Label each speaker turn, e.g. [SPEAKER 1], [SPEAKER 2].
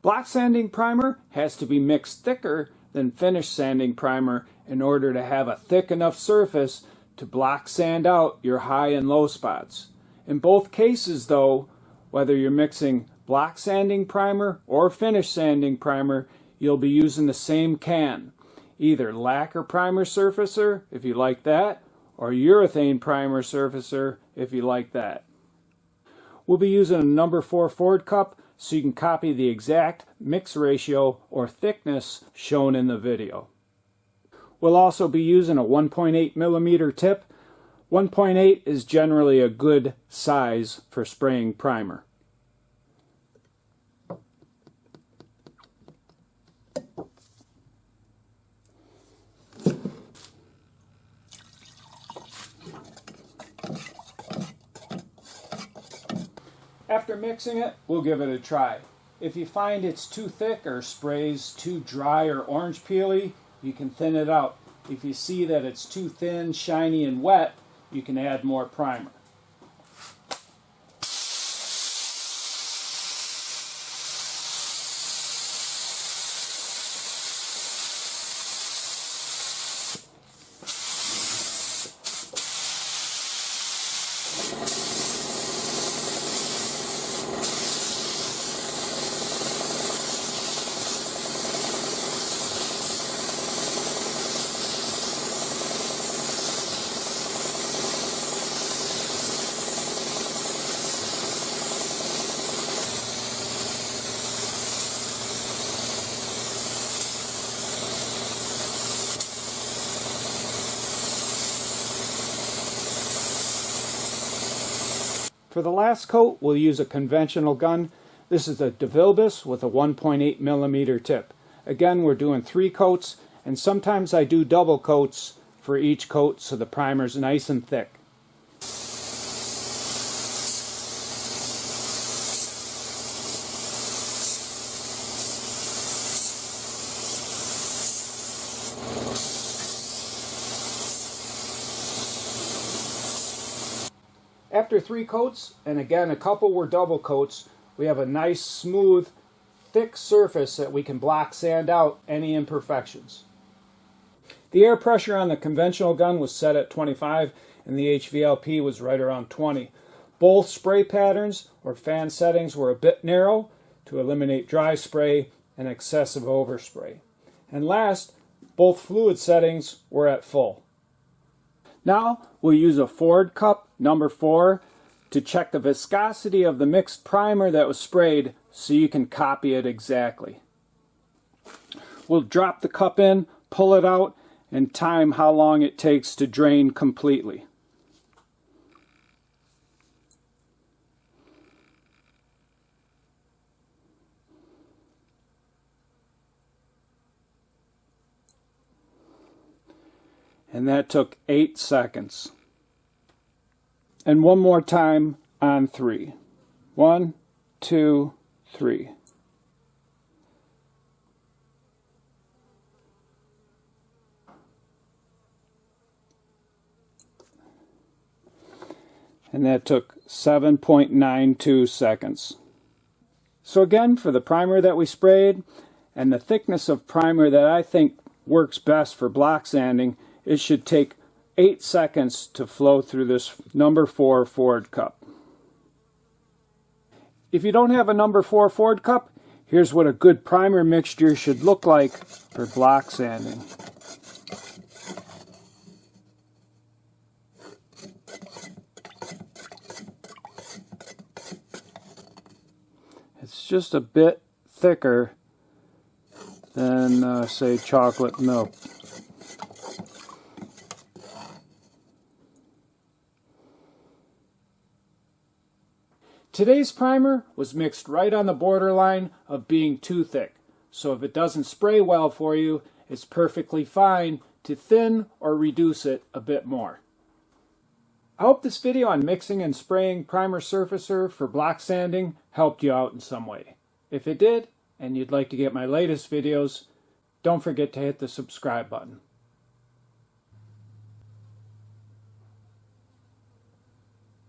[SPEAKER 1] Block sanding primer has to be mixed thicker than finish sanding primer in order to have a thick enough surface to block sand out your high and low spots. In both cases though, whether you're mixing block sanding primer or finish sanding primer, you'll be using the same can. Either Lacquer Primer Surfacer if you like that, or Urethane Primer Surfacer if you like that. We'll be using a number 4 Ford cup so you can copy the exact mix ratio or thickness shown in the video. We'll also be using a 1.8 millimeter tip. 1.8 is generally a good size for spraying primer. After mixing it, we'll give it a try. If you find it's too thick or sprays too dry or orange peely, you can thin it out. If you see that it's too thin, shiny, and wet, you can add more primer. For the last coat, we'll use a conventional gun. This is a Devilbiss with a 1.8 millimeter tip. Again, we're doing 3 coats, and sometimes I do double coats for each coat so the primer's nice and thick. After 3 coats, and again a couple were double coats, we have a nice smooth, thick surface that we can block sand out any imperfections. The air pressure on the conventional gun was set at 25 and the HVLP was right around 20. Both spray patterns or fan settings were a bit narrow to eliminate dry spray and excessive overspray. And last, both fluid settings were at full. Now we'll use a Ford cup number 4 to check the viscosity of the mixed primer that was sprayed so you can copy it exactly. We'll drop the cup in, pull it out, and time how long it takes to drain completely. And that took 8 seconds. And one more time on 3. 1, 2, 3. And that took 7.92 seconds. So again, for the primer that we sprayed and the thickness of primer that I think works best for block sanding, it should take 8 seconds to flow through this number 4 Ford cup. If you don't have a number 4 Ford cup, here's what a good primer mixture should look like for block sanding. It's just a bit thicker than, say, chocolate milk. Today's primer was mixed right on the borderline of being too thick, so if it doesn't spray well for you, it's perfectly fine to thin or reduce it a bit more. I hope this video on mixing and spraying primer surfacer for block sanding helped you out in some way. If it did, and you'd like to get my latest videos, don't forget to hit the subscribe button.